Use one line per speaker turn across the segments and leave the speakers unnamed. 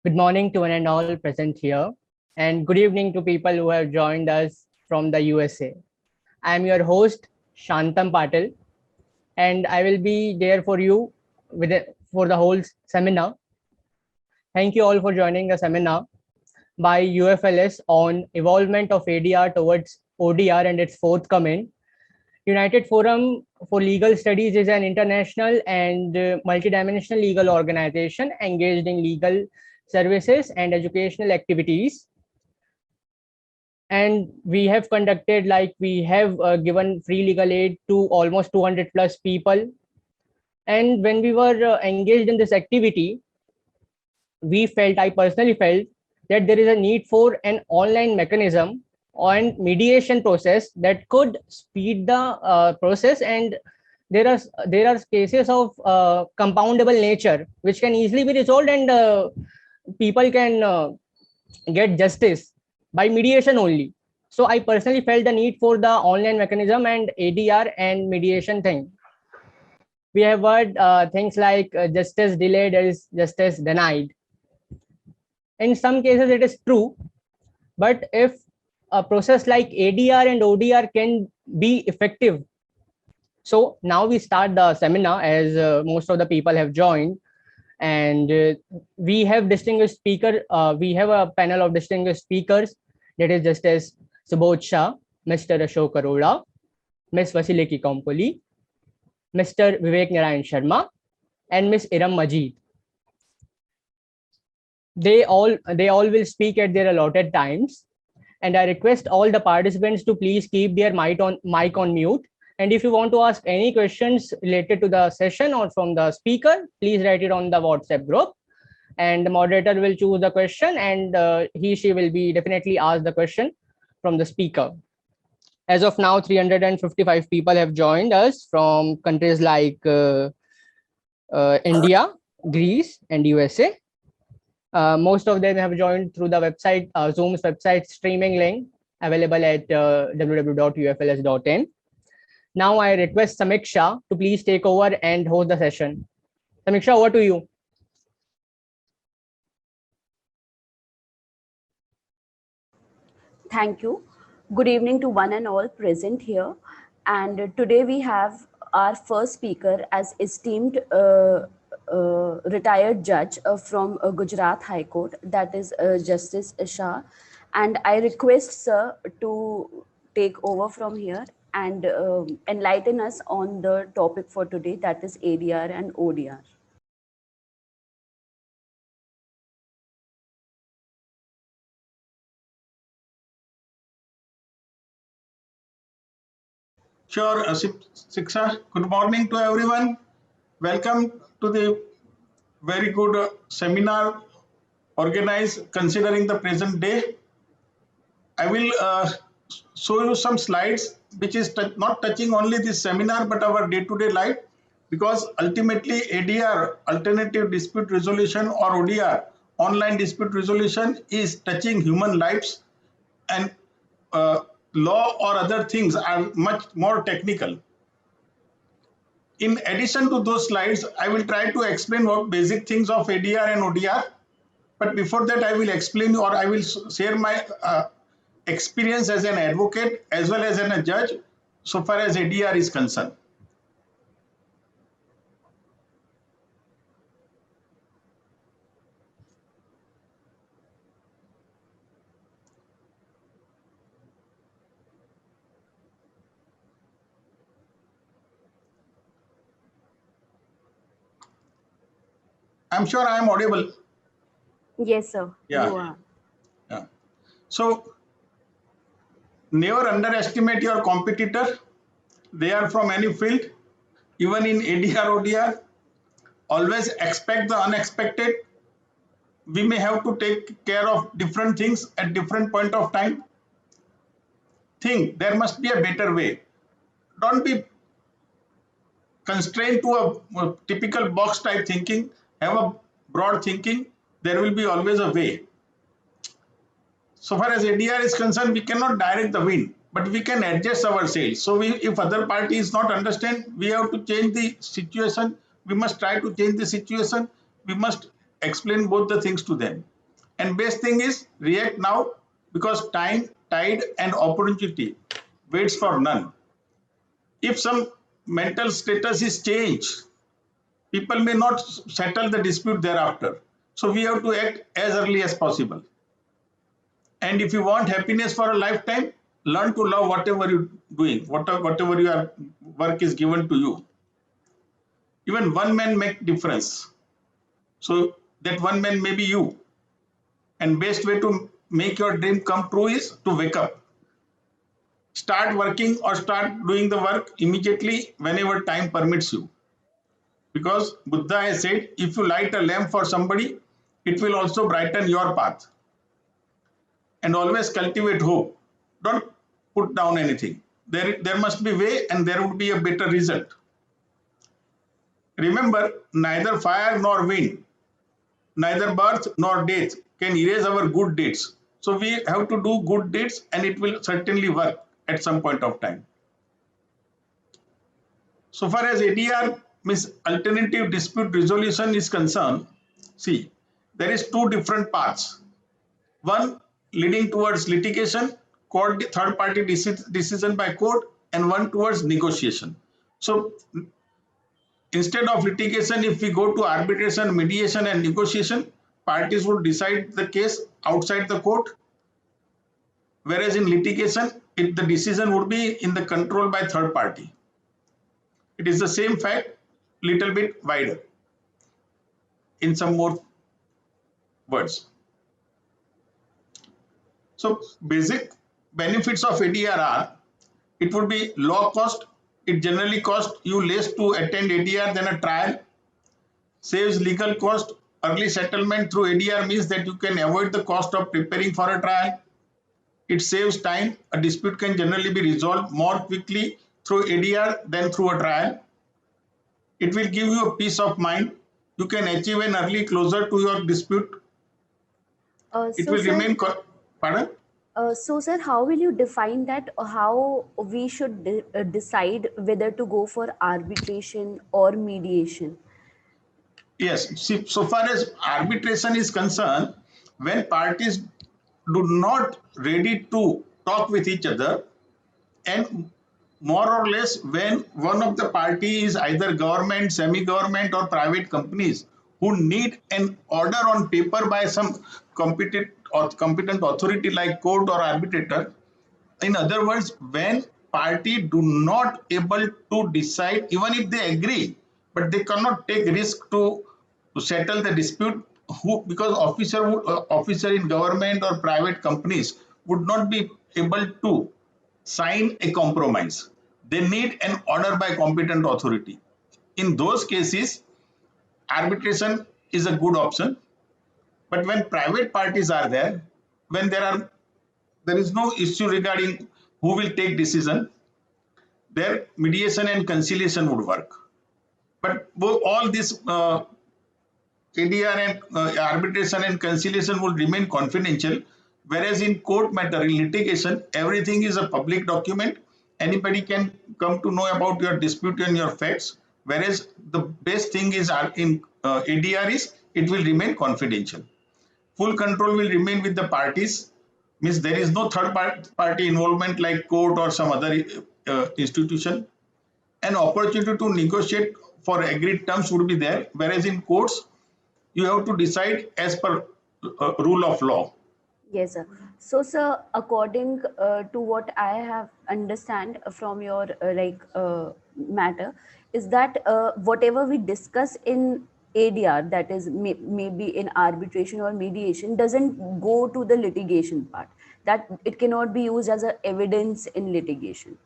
Good morning to one and all present here, and good evening to people who have joined us from the USA. I am your host, Shantam Patil, and I will be there for you for the whole seminar. Thank you all for joining the seminar by UFLS on evolvement of ADR towards ODR and its forthcoming. United Forum for Legal Studies is an international and multidimensional legal organization engaged in legal services and educational activities. And we have conducted, like we have given free legal aid to almost 200 plus people. And when we were engaged in this activity, I personally felt that there is a need for an online mechanism on mediation process that could speed the process, and there are cases of compoundable nature which can easily be resolved, and people can get justice by mediation only. So I personally felt the need for the online mechanism and ADR and mediation thing. We have heard things like justice delayed is justice denied. In some cases it is true, but if a process like ADR and ODR can be effective. So now we start the seminar, as most of the people have joined, and we have distinguished speaker. We have a panel of distinguished speakers, that is Justice Subodh Shah, Mr. Ashok Arora, Ms. Vasiliki Kompoli, Mr. Vivek Narayan Sharma, and Ms. Iram Majid. They all will speak at their allotted times, and I request all the participants to please keep their mic on mute. And if you want to ask any questions related to the session or from the speaker, please write it on the WhatsApp group, and the moderator will choose the question, and she will be definitely asked the question from the speaker. As of now, 355 people have joined us from countries like India, Greece, and USA. Most of them have joined through the website, Zoom's website streaming link available at www.ufls.in. Now I request Samiksha to please take over and host the session. Samiksha, over to you.
Thank you. Good evening to one and all present here. And today we have our first speaker as esteemed retired judge from Gujarat High Court, that is Justice Shah. And I request sir to take over from here and enlighten us on the topic for today, that is ADR and ODR.
Sure, Siksha. Good morning to everyone. Welcome to the very good seminar organized considering the present day. I will show you some slides which is not touching only this seminar but our day-to-day life, because ultimately ADR, alternative dispute resolution, or ODR, online dispute resolution, is touching human lives, and law or other things are much more technical. In addition to those slides, I will try to explain what basic things of ADR and ODR. But before that, I will explain, or I will share my experience as an advocate as well as a judge so far as ADR is concerned. I'm sure I am audible.
Yes, sir.
Yeah.
You are.
Yeah. So never underestimate your competitor. They are from any field, even in ADR, ODR. Always expect the unexpected. We may have to take care of different things at different point of time. Think there must be a better way. Don't be constrained to a typical box type thinking. Have a broad thinking. There will be always a way. So far as ADR is concerned, we cannot direct the wind, but we can adjust our sails. So if other party is not understand, we have to change the situation. We must try to change the situation. We must explain both the things to them. And best thing is react now, because time, tide, and opportunity waits for none. If some mental status is changed, people may not settle the dispute thereafter. So we have to act as early as possible. And if you want happiness for a lifetime, learn to love whatever you're doing, whatever your work is given to you. Even one man make difference. So that one man may be you. And best way to make your dream come true is to wake up. Start working or start doing the work immediately whenever time permits you. Because Buddha has said, if you light a lamp for somebody, it will also brighten your path. And always cultivate hope. Don't put down anything. There must be way, and there would be a better result. Remember, neither fire nor wind, neither birth nor death can erase our good deeds. So we have to do good deeds, and it will certainly work at some point of time. So far as ADR, means alternative dispute resolution, is concerned, see, there is two different paths. One leading towards litigation, court, third party decision by court, and one towards negotiation. So instead of litigation, if we go to arbitration, mediation, and negotiation, parties would decide the case outside the court. Whereas in litigation, the decision would be in the control by third party. It is the same fact, little bit wider in some more words. So basic benefits of ADR are, it would be low cost. It generally costs you less to attend ADR than a trial. Saves legal cost. Early settlement through ADR means that you can avoid the cost of preparing for a trial. It saves time. A dispute can generally be resolved more quickly through ADR than through a trial. It will give you a peace of mind. You can achieve an early closure to your dispute. It will remain. Pardon?
So, sir, how will you define that? How we should decide whether to go for arbitration or mediation?
Yes, see, so far as arbitration is concerned, when parties do not ready to talk with each other, and more or less when one of the party is either government, semi-government, or private companies who need an order on paper by some competent authority like court or arbitrator. In other words, when party do not able to decide, even if they agree, but they cannot take risk to settle the dispute, because officer in government or private companies would not be able to sign a compromise. They need an order by competent authority. In those cases, arbitration is a good option. But when private parties are there, when there is no issue regarding who will take decision, their mediation and conciliation would work. But all this ADR and arbitration and conciliation will remain confidential, whereas in court matter, in litigation, everything is a public document. Anybody can come to know about your dispute and your facts, whereas the best thing is in ADR is it will remain confidential. Full control will remain with the parties, means there is no third party involvement like court or some other institution. An opportunity to negotiate for agreed terms would be there, whereas in courts, you have to decide as per rule of law.
Yes, sir. So, sir, according to what I have understand from your matter, is that whatever we discuss in ADR, that is maybe in arbitration or mediation, doesn't go to the litigation part. That it cannot be used as a evidence in litigation.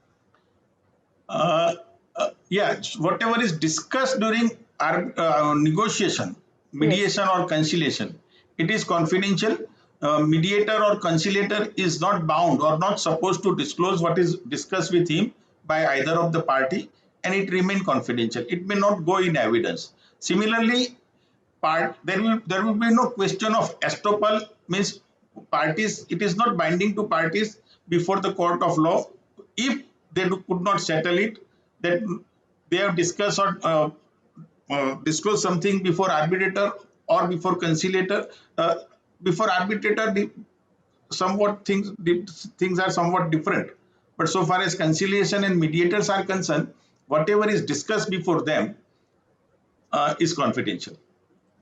Yeah, whatever is discussed during our negotiation, mediation, or conciliation, it is confidential. Mediator or conciliator is not bound or not supposed to disclose what is discussed with him by either of the party, and it remain confidential. It may not go in evidence. Similarly, there will be no question of estoppel, means parties, it is not binding to parties before the court of law if they could not settle it, that they have discussed or disclose something before arbitrator or before conciliator. before arbitrator, things are somewhat different. But so far as conciliation and mediators are concerned, whatever is discussed before them is confidential.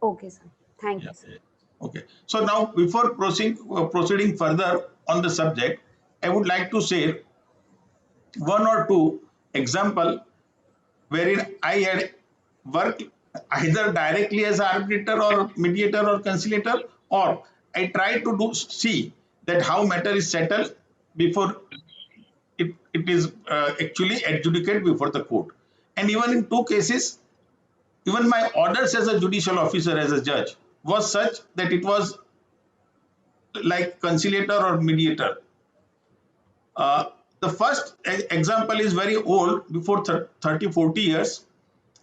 Okay, sir. Thank
Yeah.
you, sir.
Okay. So now, before proceeding further on the subject, I would like to share one or two example wherein I had worked either directly as arbiter or mediator or conciliator, or I try to see that how matter is settled before it is actually adjudicated before the court. And even in two cases, even my orders as a judicial officer, as a judge, was such that it was like conciliator or mediator. The first example is very old, before 30, 40 years,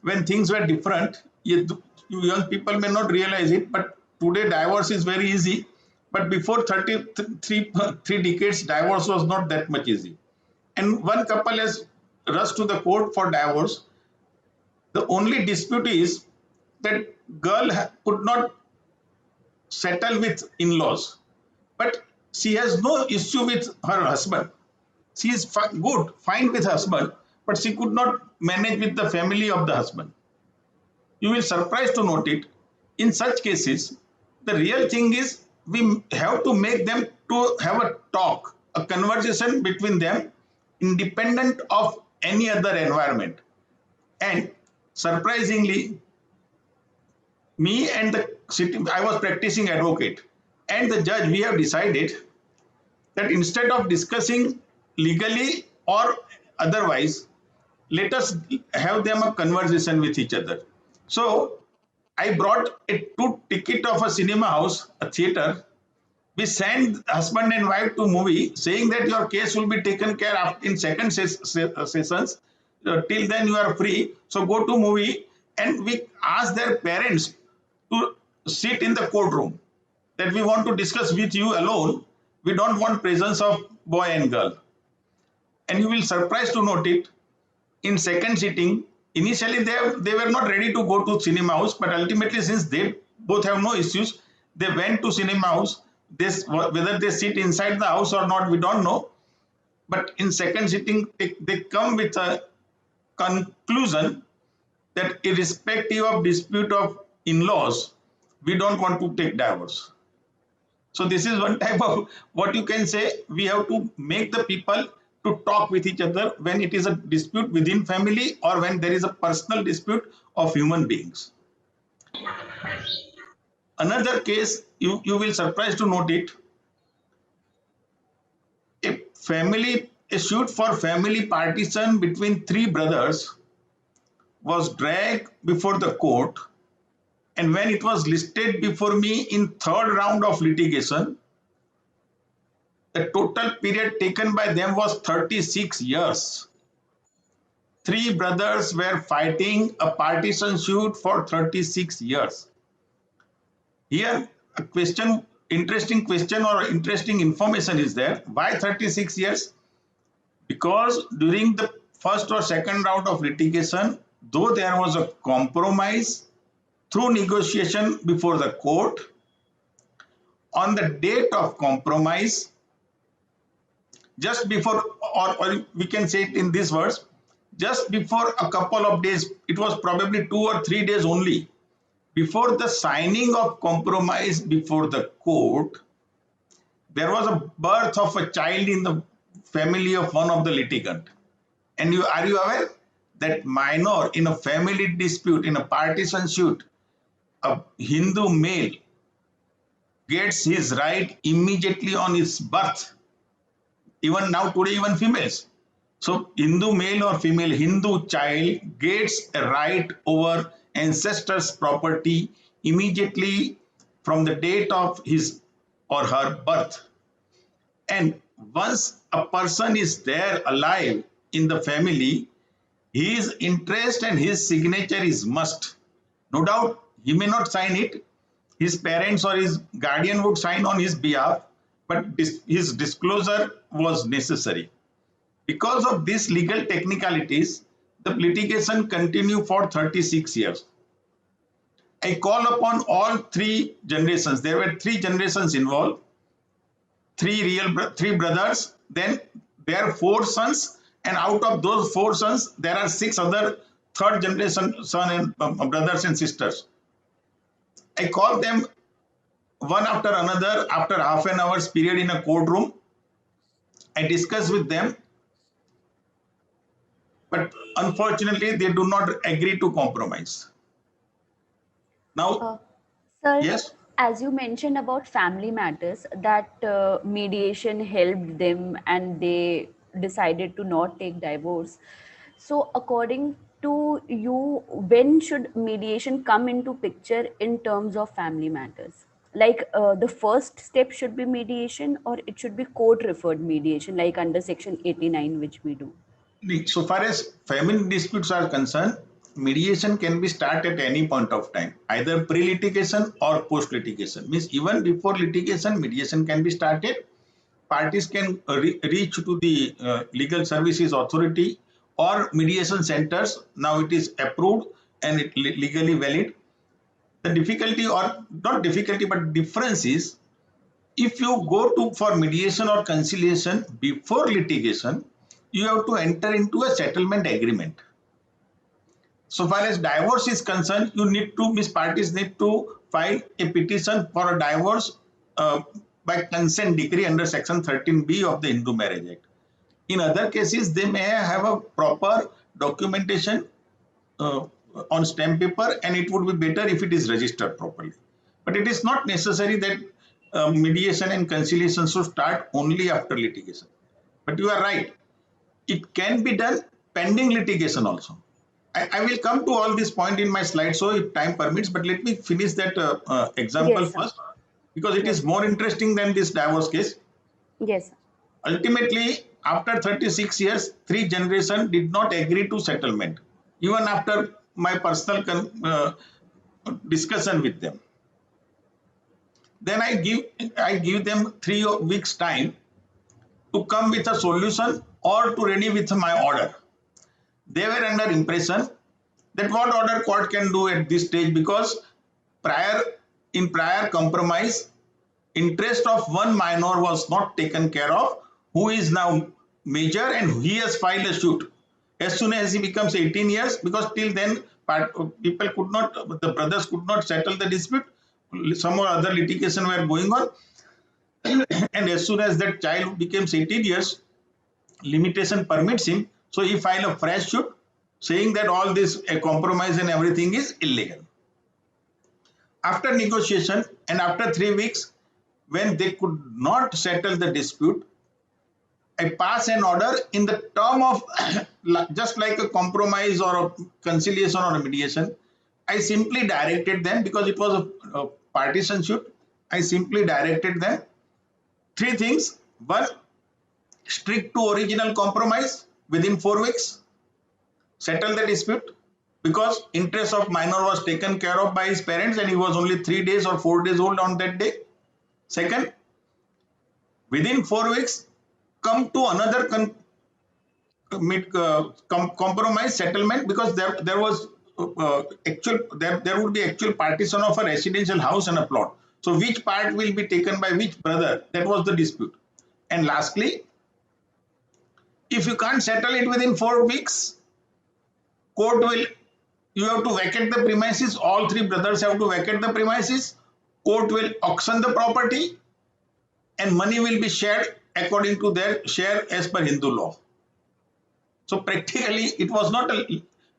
when things were different. You young people may not realize it, but today divorce is very easy. But before 3 decades, divorce was not that much easy. And one couple has rushed to the court for divorce. The only dispute is that girl could not settle with in-laws, but she has no issue with her husband. She is fine with husband, but she could not manage with the family of the husband. You will surprised to note it. In such cases, the real thing is we have to make them to have a talk, a conversation between them, independent of any other environment. And surprisingly, me and I was practicing advocate, and the judge, we have decided that instead of discussing legally or otherwise, let us have them a conversation with each other. So I brought a 2 ticket of a cinema house, a theater. We sent husband and wife to movie, saying that your case will be taken care of in second sessions. Till then you are free. So go to movie, and we ask their parents to sit in the courtroom, that we want to discuss with you alone. We don't want presence of boy and girl. And you will surprised to note it. In second sitting, initially they were not ready to go to cinema house, but ultimately, since they both have no issues, they went to cinema house. Whether they sit inside the house or not, we don't know. But in second sitting, they come with a conclusion that irrespective of dispute of in-laws, we don't want to take divorce. So this is one type of, what you can say, we have to make the people to talk with each other when it is a dispute within family or when there is a personal dispute of human beings. Another case, you will surprised to note it. A suit for family partition between 3 brothers was dragged before the court, and when it was listed before me in third round of litigation, the total period taken by them was 36 years. 3 brothers were fighting a partition suit for 36 years. Here, interesting question or interesting information is there. Why 36 years? Because during the first or second round of litigation, though there was a compromise through negotiation before the court, on the date of compromise, just before, or we can say it in these words, just before a couple of days, it was probably 2 or 3 days only, before the signing of compromise before the court, there was a birth of a child in the family of one of the litigant. And are you aware that minor in a family dispute, in a partition suit, a Hindu male gets his right immediately on his birth? Even now, today, even females. So Hindu male or female Hindu child gets a right over ancestors' property immediately from the date of his or her birth. And once a person is there alive in the family, his interest and his signature is must. No doubt, he may not sign it. His parents or his guardian would sign on his behalf, but his disclosure was necessary. Because of these legal technicalities, the litigation continued for 36 years. I call upon all three generations. There were three generations involved, three brothers. Then there are four sons, and out of those four sons, there are six other third generation son and brothers and sisters. I call them one after another after half an hour's period in a courtroom. I discuss with them, but unfortunately, they do not agree to compromise. Now,
Sir,
yes.
as you mentioned about family matters, that mediation helped them and they decided to not take divorce. So, according to you, when should mediation come into picture in terms of family matters? Like the first step should be mediation, or it should be court referred mediation, like under Section 89, which we do.
So far as family disputes are concerned, mediation can be started at any point of time, either pre-litigation or post-litigation. Means even before litigation, mediation can be started. Parties can reach to the legal services authority or mediation centers. Now it is approved and it legally valid. The difficulty, or not difficulty, but difference is, if you go to for mediation or conciliation before litigation, you have to enter into a settlement agreement. So far as divorce is concerned, parties need to file a petition for a divorce by consent decree under Section 13B of the Hindu Marriage Act. In other cases, they may have a proper documentation on stamp paper, and it would be better if it is registered properly. But it is not necessary that mediation and conciliation should start only after litigation. But you are right, it can be done pending litigation also. I will come to all this point in my slide, so if time permits, but let me finish that example
Yes, sir.
first, because it is more interesting than this divorce case.
Yes, sir.
Ultimately, after 36 years, three generations did not agree to settlement, even after my personal discussion with them. Then I give them 3 weeks time to come with a solution or to ready with my order. They were under impression that what order court can do at this stage, because in prior compromise, interest of one minor was not taken care of, who is now major, and he has filed a suit. As soon as he becomes 18 years, because till then people could not, the brothers could not settle the dispute, some or other litigation were going on, and as soon as that child becomes 18 years, limitation permits him, so he filed a fresh suit saying that all this compromise and everything is illegal. After negotiation and after 3 weeks, when they could not settle the dispute, I pass an order in the term of just like a compromise or a conciliation or a mediation. I simply directed them, because it was a partition suit, I simply directed them 3 things. One, strict to original compromise within 4 weeks, settle the dispute, because interest of minor was taken care of by his parents and he was only 3 days or 4 days old on that day. Second, within 4 weeks, come to another compromise settlement, because there was there would be actual partition of a residential house and a plot. So which part will be taken by which brother? That was the dispute. And lastly, if you can't settle it within 4 weeks, you have to vacate the premises. All 3 brothers have to vacate the premises. Court will auction the property and money will be shared according to their share as per Hindu law. So practically it was not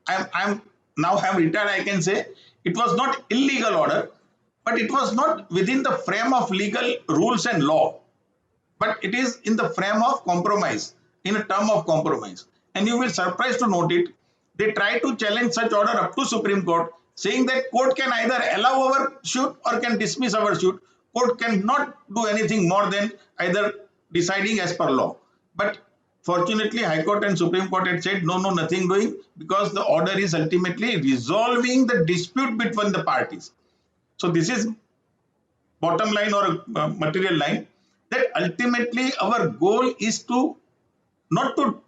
I'm retired, I can say it was not illegal order, but it was not within the frame of legal rules and law, but it is in the frame of compromise, in a term of compromise. And you will surprised to note it, they try to challenge such order up to Supreme Court, saying that court can either allow our suit or can dismiss our suit. Court cannot do anything more than either deciding as per law. But fortunately, High Court and Supreme Court had said, no, nothing doing, because the order is ultimately resolving the dispute between the parties. So this is bottom line or material line, that ultimately our goal is to not to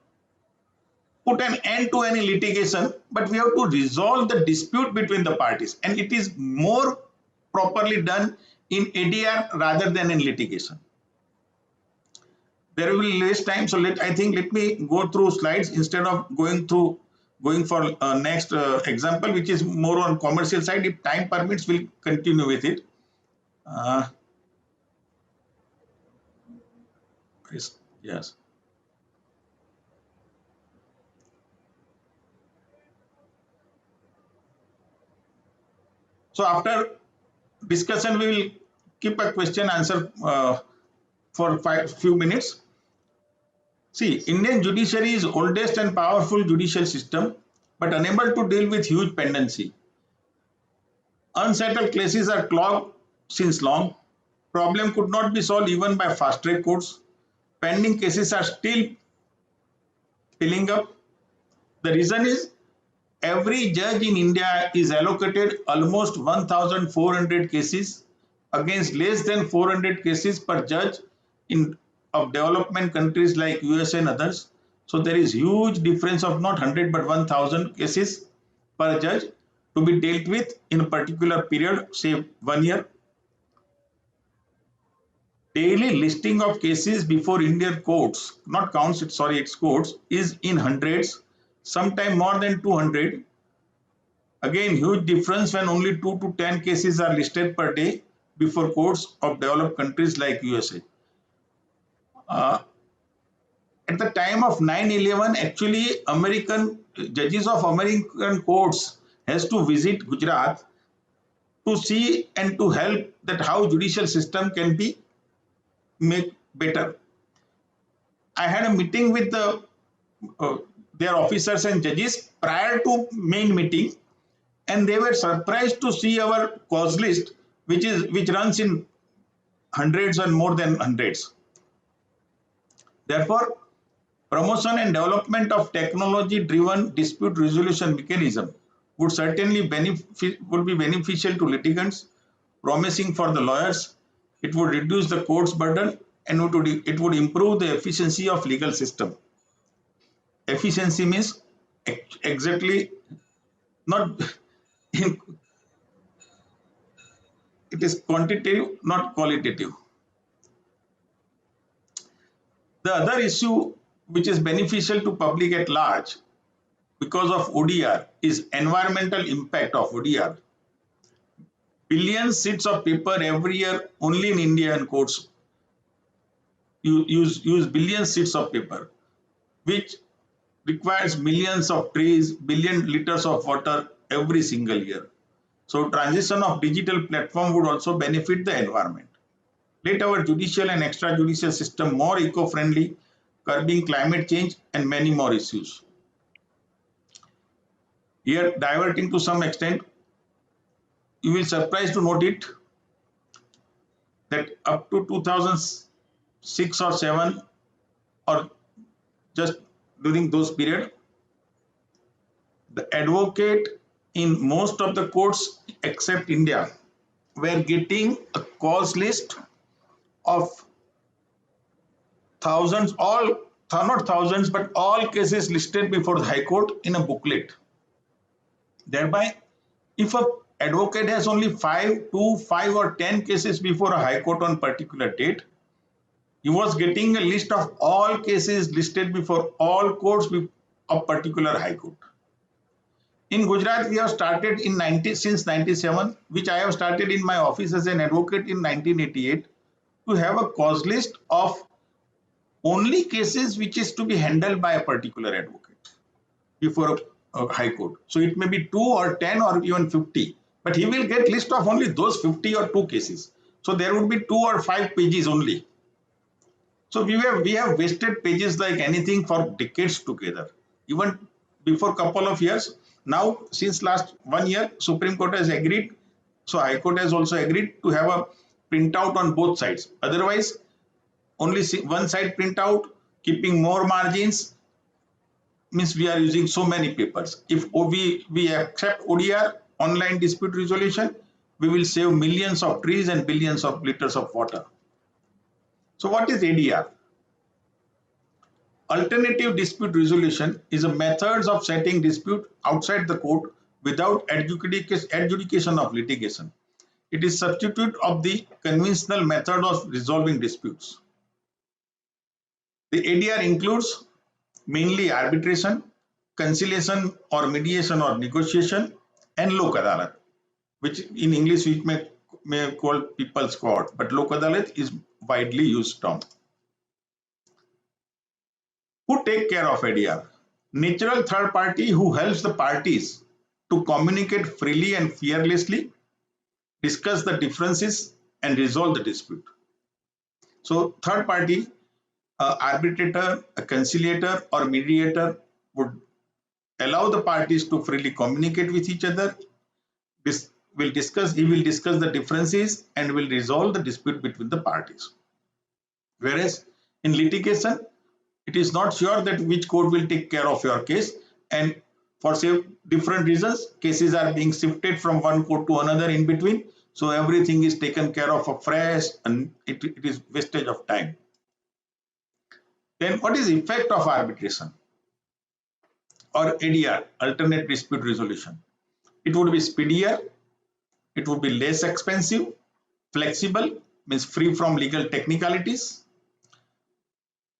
put an end to any litigation, but we have to resolve the dispute between the parties, and it is more properly done in ADR rather than in litigation. There will be less time, so let me go through slides instead of going for next example, which is more on commercial side. If time permits, we'll continue with it. Yes. So after discussion, we will keep a question answer for few minutes. See, Indian judiciary is oldest and powerful judicial system, but unable to deal with huge pendency. Unsettled cases are clogged since long. Problem could not be solved even by fast track courts. Pending cases are still piling up. The reason is every judge in India is allocated almost 1,400 cases against less than 400 cases per judge of development countries like US and others. So there is huge difference of not 100 but 1,000 cases per judge to be dealt with in a particular period, say 1 year. Daily listing of cases before Indian courts, not counts, it's courts, is in hundreds, sometimes more than 200. Again, huge difference when only 2 to 10 cases are listed per day before courts of developed countries like USA. At the time of 9/11, actually judges of American courts has to visit Gujarat to see and to help that how judicial system can be made better. I had a meeting with their officers and judges prior to main meeting, and they were surprised to see our cause list, which runs in hundreds and more than hundreds. Therefore, promotion and development of technology-driven dispute resolution mechanism would certainly be beneficial to litigants, promising for the lawyers. It would reduce the court's burden and it would improve the efficiency of legal system. Efficiency means exactly not it is quantitative, not qualitative. The other issue which is beneficial to public at large because of ODR is environmental impact of ODR. Billion sheets of paper every year only in Indian courts use billion sheets of paper, which requires millions of trees, billion liters of water every single year. So transition of digital platform would also benefit the environment. Let our judicial and extrajudicial system more eco-friendly, curbing climate change and many more issues. Here, diverting to some extent, you will surprised to note it that up to 2006 or 7 or just during those period, the advocate in most of the courts except India were getting a cause list of thousands, not thousands, but all cases listed before the High Court in a booklet. Thereby, if an advocate has only 5 or 10 cases before a High Court on particular date, he was getting a list of all cases listed before all courts of particular High Court. In Gujarat, we have started since 97, which I have started in my office as an advocate in 1988, to have a cause list of only cases which is to be handled by a particular advocate before a High Court. So it may be 2 or 10 or even 50, but he will get list of only those 50 or 2 cases. So there would be 2 or 5 pages only. So we have wasted pages like anything for decades together, even before couple of years. Now, since last 1 year, Supreme Court has agreed. So High Court has also agreed to have a printout on both sides. Otherwise, only one side printout, keeping more margins, means we are using so many papers. If we accept ODR, online dispute resolution, we will save millions of trees and billions of liters of water. So what is ADR? Alternative dispute resolution is a method of setting dispute outside the court without adjudication of litigation. It is substitute of the conventional method of resolving disputes. The ADR includes mainly arbitration, conciliation or mediation or negotiation, and Lok Adalat, which in English we may call people's court, but Lok Adalat is widely used term. Who take care of ADR? Natural third party who helps the parties to communicate freely and fearlessly, discuss the differences and resolve the dispute. So third party, arbitrator, a conciliator or mediator would allow the parties to freely communicate with each other. He will discuss the differences and will resolve the dispute between the parties. Whereas in litigation, it is not sure that which court will take care of your case, and for different reasons, cases are being shifted from one court to another in between. So everything is taken care of afresh, and it is wastage of time. Then what is the effect of arbitration or ADR, alternate dispute resolution? It would be speedier, it would be less expensive, flexible, means free from legal technicalities.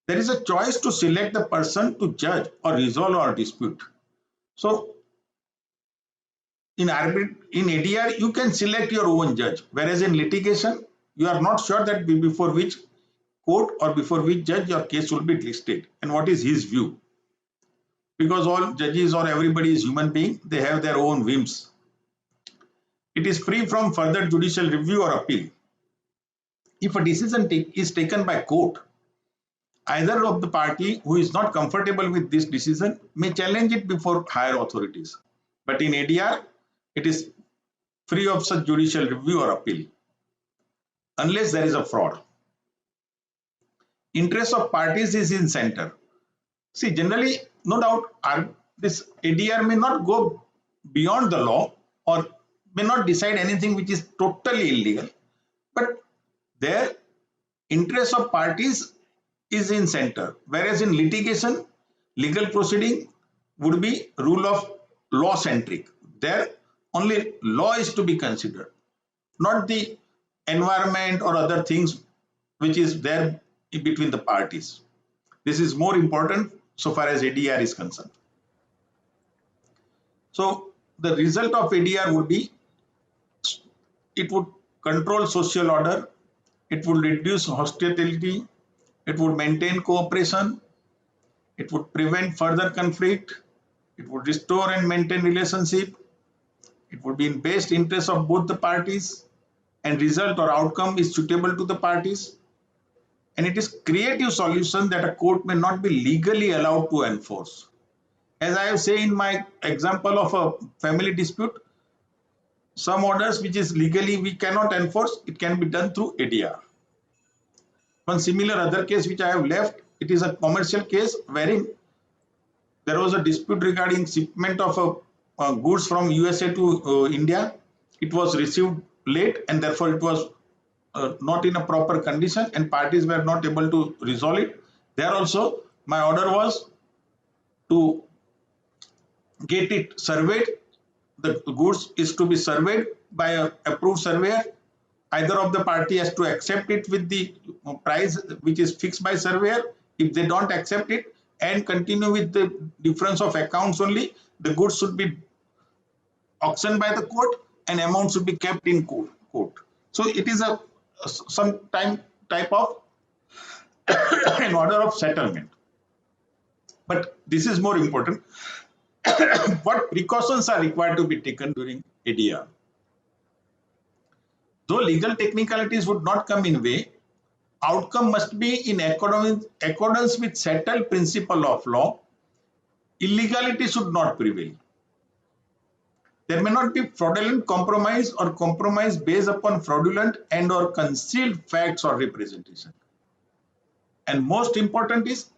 There is a choice to select the person to judge or resolve our dispute. So in ADR, you can select your own judge, whereas in litigation, you are not sure that before which court or before which judge your case will be listed and what is his view. Because all judges or everybody is human being, they have their own whims. It is free from further judicial review or appeal. If a decision is taken by court, either of the party who is not comfortable with this decision may challenge it before higher authorities. But in ADR, it is free of such judicial review or appeal, unless there is a fraud. Interest of parties is in center. See, generally, no doubt, this ADR may not go beyond the law or may not decide anything which is totally illegal, but their interest of parties is in center. Whereas in litigation, legal proceeding would be rule of law centric. There only law is to be considered, not the environment or other things which is there in between the parties. This is more important so far as ADR is concerned. So the result of ADR would be, it would control social order, it would reduce hostility, it would maintain cooperation, it would prevent further conflict, it would restore and maintain relationship, it would be in best interest of both the parties, and result or outcome is suitable to the parties, and it is creative solution that a court may not be legally allowed to enforce. As I have said in my example of a family dispute, some orders which is legally we cannot enforce, it can be done through ADR. One similar other case which I have left, it is a commercial case wherein there was a dispute regarding shipment of goods from USA to India. It was received late and therefore it was not in a proper condition and parties were not able to resolve it. There also my order was to get it surveyed. The goods is to be surveyed by an approved surveyor. Either of the party has to accept it with the price which is fixed by surveyor. If they don't accept it and continue with the difference of accounts only, the goods should be auctioned by the court and amount should be kept in court. So it is some type of an order of settlement. But this is more important. What precautions are required to be taken during ADR? Though legal technicalities would not come in way, outcome must be in accordance with settled principle of law. Illegality should not prevail. There may not be fraudulent compromise or compromise based upon fraudulent and or concealed facts or representation. And most important is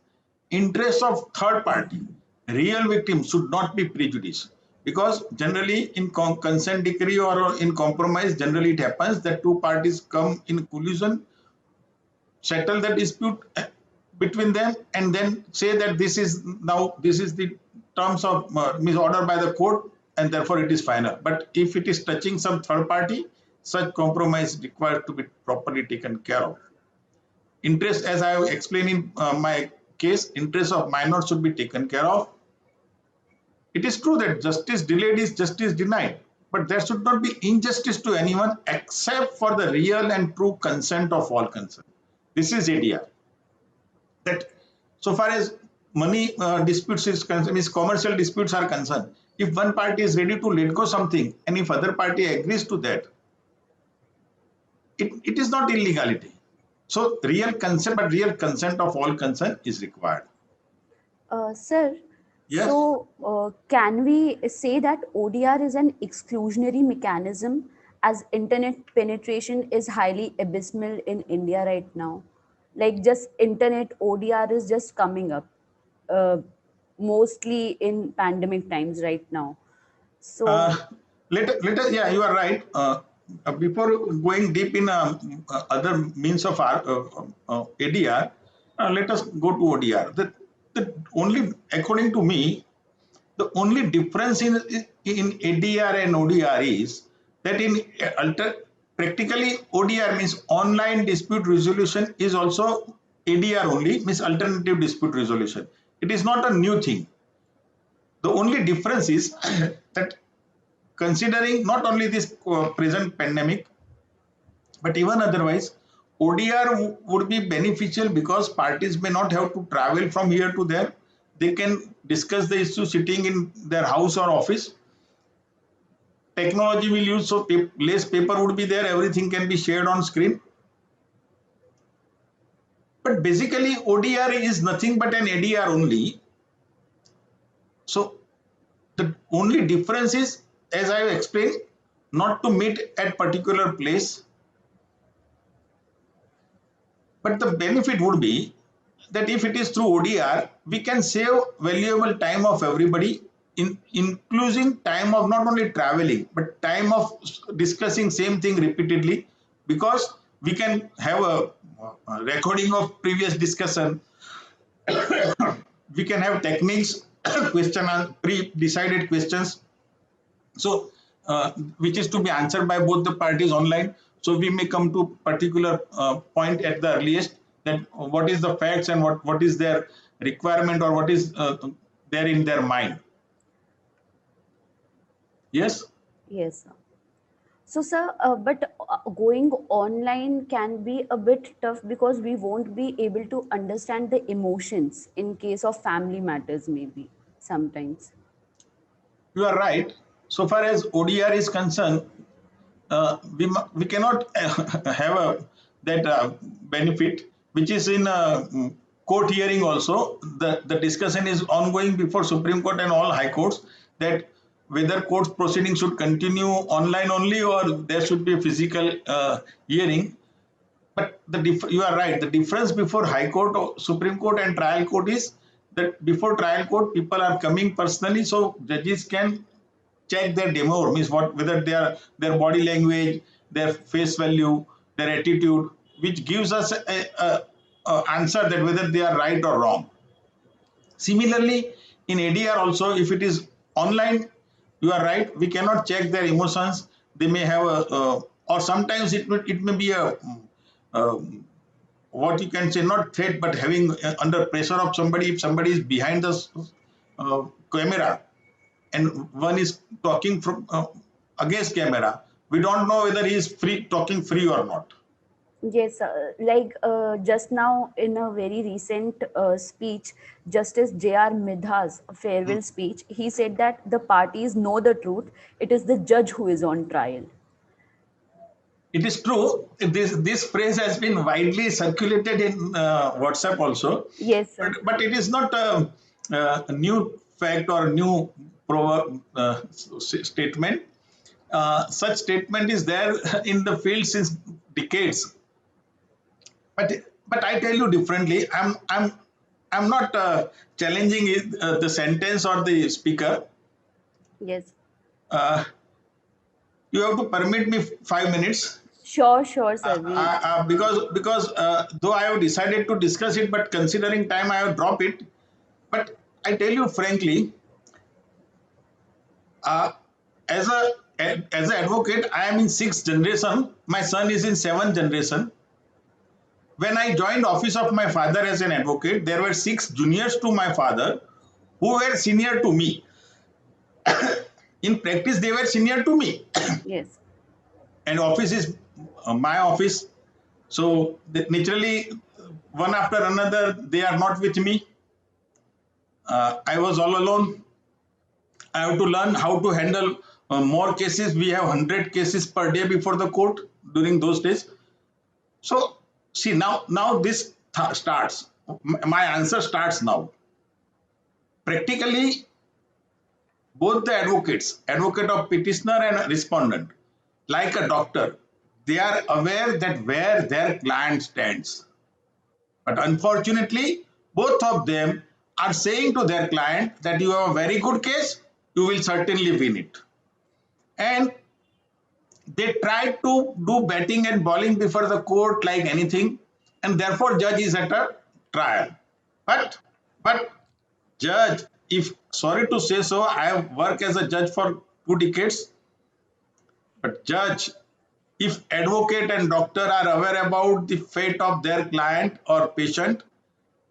interest of third party, real victim should not be prejudiced, because generally in consent decree or in compromise, generally it happens that two parties come in collusion, settle the dispute between them and then say that this is the terms of means order by the court and therefore it is final. But if it is touching some third party, such compromise required to be properly taken care of. Interest, as I have explained in my case, interest of minors should be taken care of. It is true that justice delayed is justice denied, but there should not be injustice to anyone except for the real and true consent of all concerned. This is ADR. That so far as money disputes is concerned, means commercial disputes are concerned, if one party is ready to let go something and if other party agrees to that, it is not illegality. So real consent, but real consent of all concerned is required.
Sir,
Yes.
so can we say that ODR is an exclusionary mechanism as internet penetration is highly abysmal in India right now? Like just internet ODR is just coming up, mostly in pandemic times right now. So
Let us, yeah, you are right. Before going deep in other means of ADR, let us go to ODR. The only, according to me, the only difference in ADR and ODR is that in practically ODR means online dispute resolution is also ADR only, means alternative dispute resolution. It is not a new thing. The only difference is that considering not only this present pandemic, but even otherwise, ODR would be beneficial because parties may not have to travel from here to there. They can discuss the issue sitting in their house or office. Technology will use, so less paper would be there. Everything can be shared on screen. But basically, ODR is nothing but an ADR only. So the only difference is, as I have explained, not to meet at particular place. But the benefit would be that if it is through ODR, we can save valuable time of everybody, including time of not only traveling, but time of discussing same thing repeatedly, because we can have a recording of previous discussion. We can have techniques, question and pre-decided questions. So, which is to be answered by both the parties online. So we may come to particular point at the earliest that what is the facts and what is their requirement or what is there in their mind. Yes.
yes, sir. So, sir, but going online can be a bit tough because we won't be able to understand the emotions in case of family matters, maybe sometimes.
You are right. So far as ODR is concerned, we cannot have that benefit, which is in court hearing also. The discussion is ongoing before Supreme Court and all high courts that whether court proceedings should continue online only or there should be a physical hearing. But you are right. The difference before High Court, or Supreme Court, and trial court is that before trial court, people are coming personally, so judges can check their demeanor, means whether their body language, their face value, their attitude, which gives us a answer that whether they are right or wrong. Similarly, in ADR also, if it is online, you are right. We cannot check their emotions. They may have or sometimes it may be a what you can say, not threat, but having under pressure of somebody. If somebody is behind the camera and one is talking from against camera, we don't know whether he is talking free or not.
Yes, like just now in a very recent speech, Justice J.R. Midha's farewell speech, he said that the parties know the truth. It is the judge who is on trial.
It is true. This phrase has been widely circulated in WhatsApp also.
Yes, sir.
But it is not a new fact or a new statement. Such statement is there in the field since decades. But I tell you differently. I'm not challenging the sentence or the speaker.
Yes.
You have to permit me 5 minutes.
Sure, sir.
Because though I have decided to discuss it, but considering time, I have dropped it. But I tell you frankly, uh, as an advocate, I am in 6th generation. My son is in 7th generation. When I joined office of my father as an advocate, there were 6 juniors to my father who were senior to me. In practice, they were senior to me.
Yes.
And office is my office. So naturally, one after another, they are not with me. I was all alone. I have to learn how to handle more cases. We have 100 cases per day before the court during those days. So see, now this starts. My answer starts now. Practically, both the advocates, advocate of petitioner and respondent, like a doctor, they are aware that where their client stands. But unfortunately, both of them are saying to their client that you have a very good case, you will certainly win it. And they try to do batting and bowling before the court like anything, and therefore judge is at a trial. But judge, if sorry to say so, I have worked as a judge for 2 decades. But judge, if advocate and doctor are aware about the fate of their client or patient,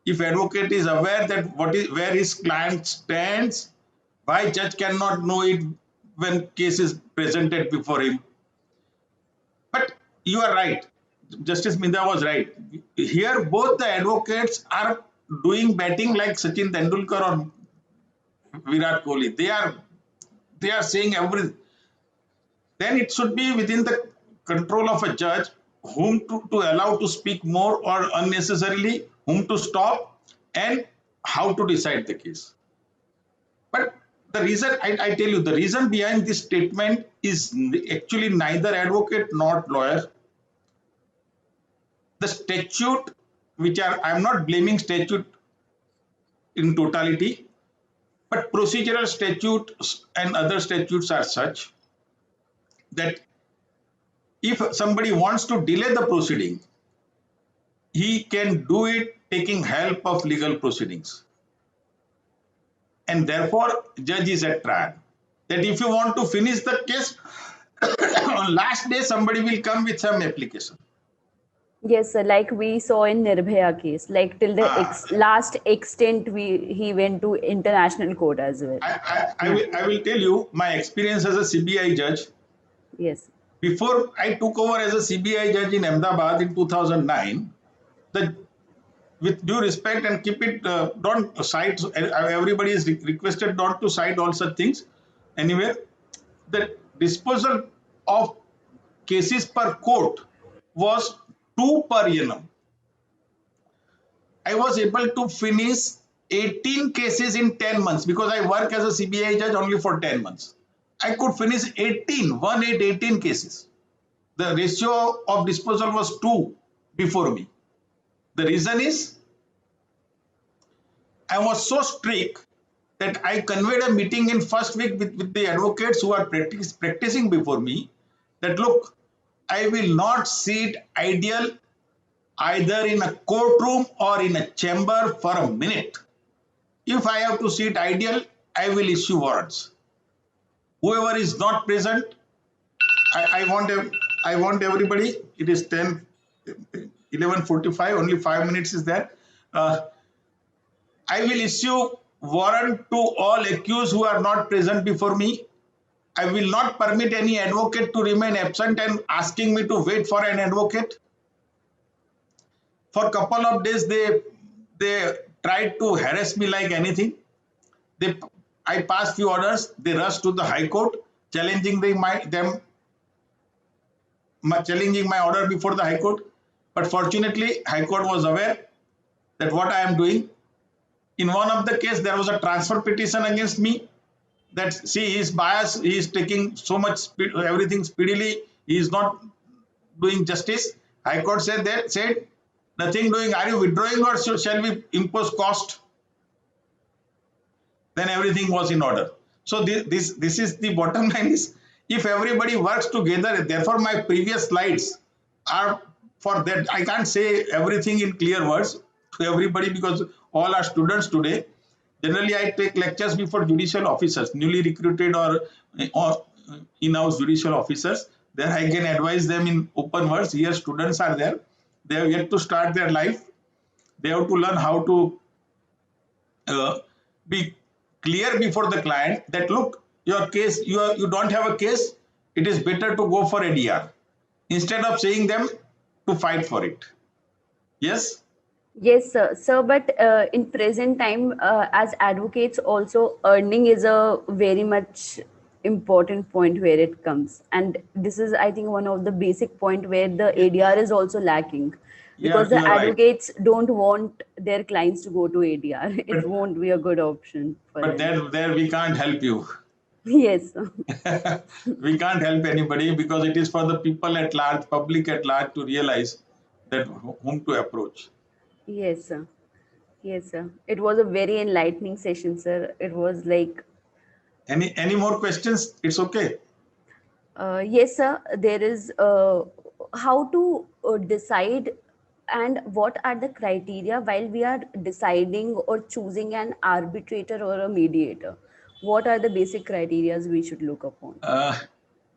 if advocate is aware that where his client stands, why judge cannot know it when case is presented before him? But you are right. Justice Minda was right. Here, both the advocates are doing batting like Sachin Tendulkar or Virat Kohli. They are saying everything. Then it should be within the control of a judge whom to allow to speak more or unnecessarily, whom to stop, and how to decide the case. But the reason, I tell you, the reason behind this statement is actually neither advocate nor lawyer. The statute, which I'm not blaming statute in totality, but procedural statutes and other statutes are such that if somebody wants to delay the proceeding, he can do it taking help of legal proceedings. And therefore, judge is at trial. That if you want to finish the case, on last day, somebody will come with some application.
Yes, sir. Like we saw in Nirbhaya case, like till the last extent, he went to international court as well.
I will tell you my experience as a CBI judge.
Yes.
Before I took over as a CBI judge in Ahmedabad in 2009, with due respect and keep it, don't cite, everybody is requested not to cite all such things anywhere. The disposal of cases per court was 2 per annum. I was able to finish 18 cases in 10 months because I work as a CBI judge only for 10 months. I could finish 18 cases. The ratio of disposal was 2 before me. The reason is I was so strict that I conveyed a meeting in first week with the advocates who are practicing before me that look, I will not sit idle either in a courtroom or in a chamber for a minute. If I have to sit idle, I will issue warrants. Whoever is not present, I want everybody. It is 11:45. Only 5 minutes is there. I will issue warrant to all accused who are not present before me. I will not permit any advocate to remain absent and asking me to wait for an advocate. For a couple of days, they tried to harass me like anything. I passed few orders. They rushed to the High Court, challenging my order before the High Court. But fortunately, High Court was aware that what I am doing. In one of the case, there was a transfer petition against me. That see, he is biased. He is taking so much everything speedily. He is not doing justice. High Court said nothing doing. Are you withdrawing or shall we impose cost? Then everything was in order. So this is the bottom line is if everybody works together. Therefore, my previous slides are for that. I can't say everything in clear words to everybody because all are students today. Generally, I take lectures before judicial officers, newly recruited or in-house judicial officers. There I can advise them in open words. Here students are there. They have yet to start their life. They have to learn how to be clear before the client that look, your case, you don't have a case, it is better to go for ADR instead of saying them to fight for it. Yes.
Yes, sir. Sir, but in present time, as advocates, also earning is a very much important point where it comes, and this is, I think, one of the basic point where the ADR is also lacking,
Yeah,
because
you
the
are right.
advocates don't want their clients to go to ADR. It
But
won't be a good option for
but
them.
there we can't help you.
Yes, sir.
We can't help anybody because it is for the people at large, public at large, to realize that whom to approach.
Yes, sir. Yes, sir. It was a very enlightening session, sir. It was like,
Any more questions? It's okay.
yes, sir. There is how to decide and what are the criteria while we are deciding or choosing an arbitrator or a mediator? What are the basic criteria we should look upon?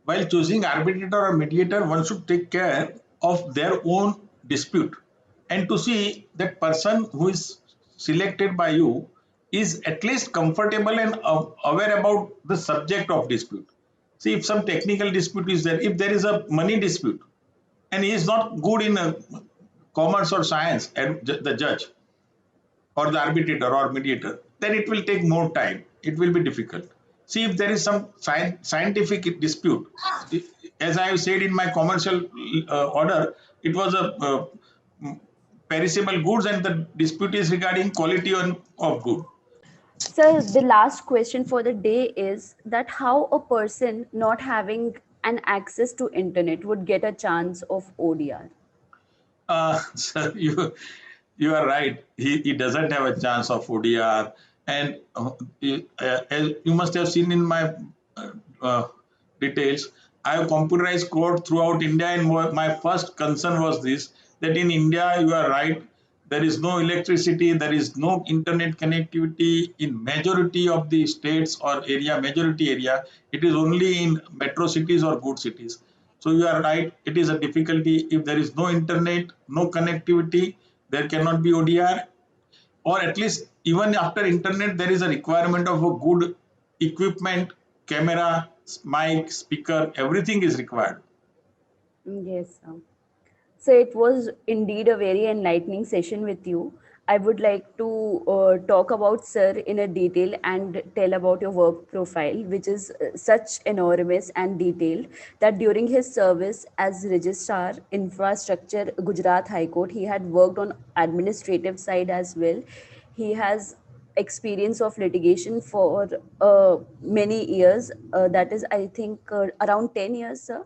While choosing arbitrator or mediator, one should take care of their own dispute and to see that person who is selected by you is at least comfortable and aware about the subject of dispute. See, if some technical dispute is there, if there is a money dispute and he is not good in commerce or science, and the judge or the arbitrator or mediator, then it will take more time. It will be difficult. See, if there is some scientific dispute, as I have said in my commercial order, it was a perishable goods and the dispute is regarding quality of good.
Sir, the last question for the day is that how a person not having an access to internet would get a chance of ODR?
So you are right. He doesn't have a chance of ODR, and you must have seen in my details. I have computerized court throughout India, and my first concern was this: that in India, you are right. There is no electricity, there is no internet connectivity in majority of the states or majority area. It is only in metro cities or good cities. So you are right, it is a difficulty. If there is no internet, no connectivity, there cannot be ODR, or at least even after internet, there is a requirement of a good equipment, camera, mic, speaker, everything is required.
Yes, sir. So it was indeed a very enlightening session with you. I would like to talk about Sir in a detail and tell about your work profile, which is such enormous and detailed that during his service as Registrar Infrastructure Gujarat High Court, he had worked on administrative side as well. He has experience of litigation for many years. That is, I think, around 10 years, sir.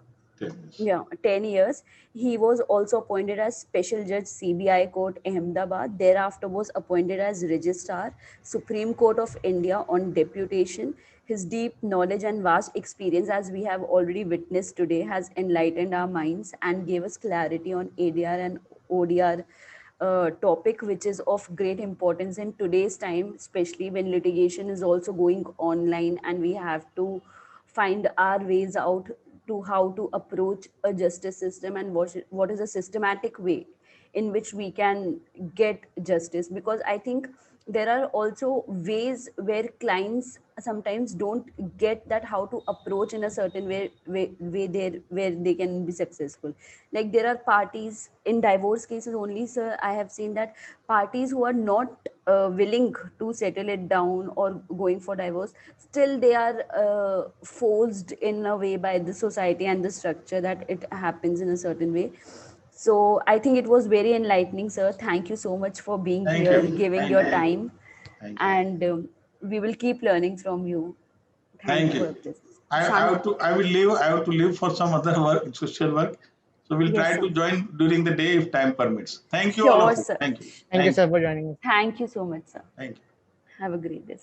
Yeah, 10 years. He was also appointed as Special Judge CBI Court Ahmedabad. Thereafter was appointed as Registrar Supreme Court of India on deputation. His deep knowledge and vast experience, as we have already witnessed today, has enlightened our minds and gave us clarity on ADR and ODR topic, which is of great importance in today's time, especially when litigation is also going online and we have to find our ways out to how to approach a justice system and what is a systematic way in which we can get justice. Because I think there are also ways where clients sometimes don't get that how to approach in a certain way there where they can be successful. Like there are parties in divorce cases only, sir, I have seen that parties who are not willing to settle it down or going for divorce, still they are forced in a way by the society and the structure that it happens in a certain way. So I think it was very enlightening, sir. Thank you so much for being
Thank
here,
you.
giving
Thank
your
you.
time,
Thank you.
and we will keep learning from you. Thank you
Thank
for your
you.
presence.
I will leave. I have to leave for some other work, social work. So we'll
Yes,
try
sir.
to join during the day if time permits. Thank you, all
Sure,
of you.
sir.
Thank you.
Thank you, sir, for joining us.
Thank you so much, sir.
Thank you.
Have a great day.